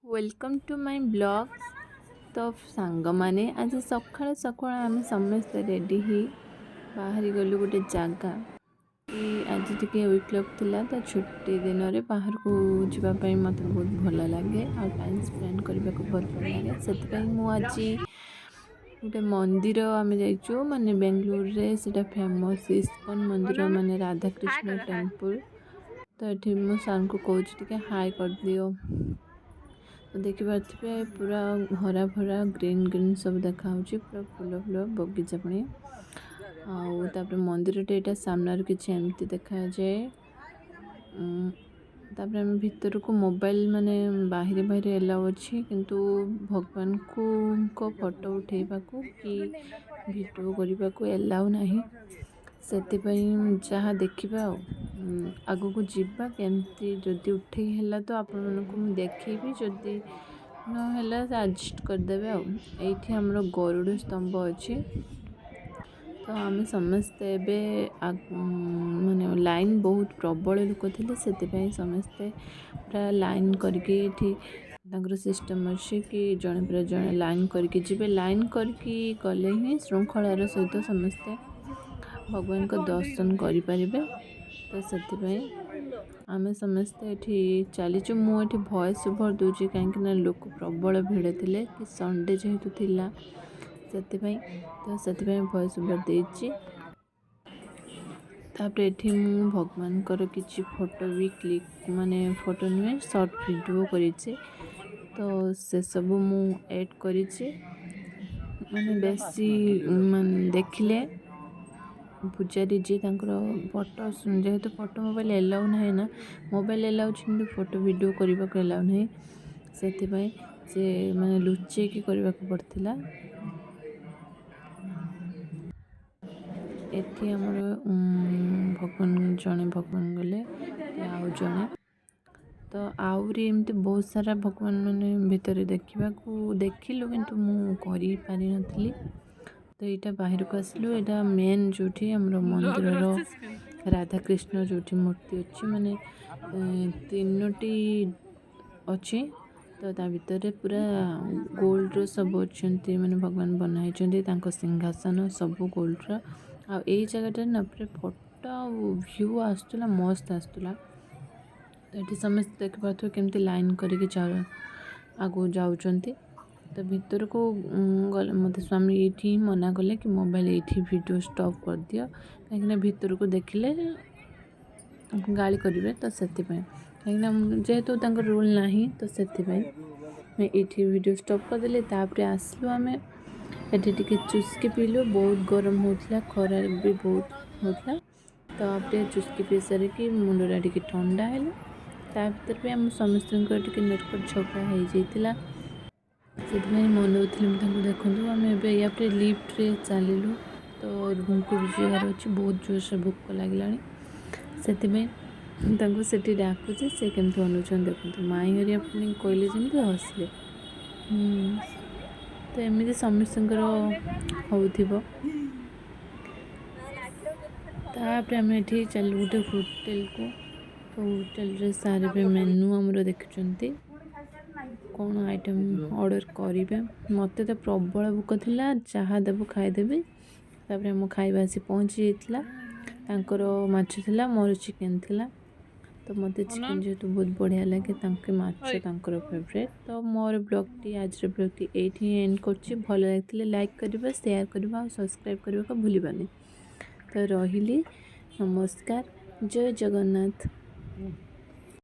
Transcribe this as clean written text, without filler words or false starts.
Welcome to my blog. तो सांग माने आज सकाळ सकाळ आम समस्ते रेडी ही बाहरी गलु गोटे जगह कि आज टिके वीक ऑफ थिला तो छुट्टी दिन रे बाहर को जीवाई मत बहुत भल लगे आ टाइम स्पेंड करने को बहुत भल लगे से आज गोटे मंदिर आम जाइचु माने बेंगलोर रे सेटा फेमस इस्कन मंदिर माने राधाकृष्ण टेम्पल। तो ये मो सर को कहूँ हाई कर दियो। तो देखिपे पूरा हरा भरा ग्रीन ग्रीन सब देखा पूरा फूल फूल बगीचा पुणी आउे मंदिर टे सामने किसी एमती देखा जाए। तापर आम भीतर को मोबाइल माने बाहरी बाहरी एलाउ अच्छी किंतु भगवान को फोटो उठेबा को कि वीडियो करने को एलाउ नहीं से जहाँ देखा आगू को जीवा केमती जदि उठे है तो आपण को देखी जदि ना एडजस्ट करदे आईठी हमरो गरुड़ स्तंभ अच्छे। तो आम समस्ते माने लाइन बहुत प्रबल लोक थे से समस्ते पूरा लाइन करके सिस्टम अच्छे कि जड़े पूरा जड़े लाइन करके जी लाइन करके गले ही श्रृंखलार सहित समस्ते भगवान को दर्शन करें। तो से आम समस्ते ये चलीचु मुझे भॉइस ओवर दूसरी कहीं लोक प्रबल भिड़ थे कि संडे जेहेतु थिला से भॉइस ओवर देछि। तापर मु भगवान किसी फोटो भी क्लिक माने फोटो नुहे शॉर्ट वीडियो करेछि। तो से सब मु ऐड करेछि माने बेसी माने देखिले पूजारी जी फोटो जेहेतु फोटो मोबाइल एलाउ ना ना मोबाइल एलाउ कि फोटो वीडियो करने को एलाउ ना से माने लुचे की करने को पड़ता। एठी हमर भगवान जड़े भगवान गले आउ जड़े तो आहरी एमती बहुत सारा भगवान मैंने भितर देखा देखिलु किंतु मु करि पारि नथली। तो यहाँ बाहर को आसलु यहाँ मेन जो मंदिर राधाकृष्ण जो मूर्ति अच्छी माने तीनोटी अच्छी। तो ता भीतर पूरा गोल्ड सब अच्छा माने भगवान बनाई सिंहासन सब गोल्ड आ जगह ना पूरा फोटो व्यू आसला मस्त आसला। तो ये समस्त देख पारे केमती लाइन करके आगू जाऊँच। तो भीतर को गले मत स्वामी ये मना कले कि मोबाइल ये वीडियो स्टॉप कर दियो कहीं भीतर को देखिले गाली करेंगे। तो से कहीं जेहेतु रूल ना तो से ये वीडियो स्टॉप करदे। तापर आसलु आम ये चुस्की पीलु बहुत गरम होता खरा भी बहुत होता। तो चुस्की पी सारिकी मुंडा टे ठंडा है भर भी आम समस्त नेटवर्क झगड़ा हो जाता से मनोली देखूँ आम ए लिफ्ट रे चलू। तो रूम को भी जीवार अच्छी बहुत जोर से भोक लगे से डाकुचे से केमती अनुमान देखते माई हरिया पुणी कहले जमी हसिले। तो एमती समस्त होपर आम ये चलू गोटे होटेल को। तो होटेल सारे मेनू आमर देखुं कौन आइटम ऑर्डर करेंगे मत तो प्रबल भोक थिला जहाँ देव खाईदेवी। तापर मो खाଇବା आसी पहुँची जाता माछ थिला मोर चिकेन थिला। तो मत चिकेन जेहेतु बहुत बढ़िया लगे माछ फेवरेट। तो मोर ब्लॉग आज ब्लॉग ये एंड कर भल लगे लाइक करवा शेयर करवा और सब्सक्राइब करने को भूलबानी। तो रही नमस्कार जय जगन्नाथ।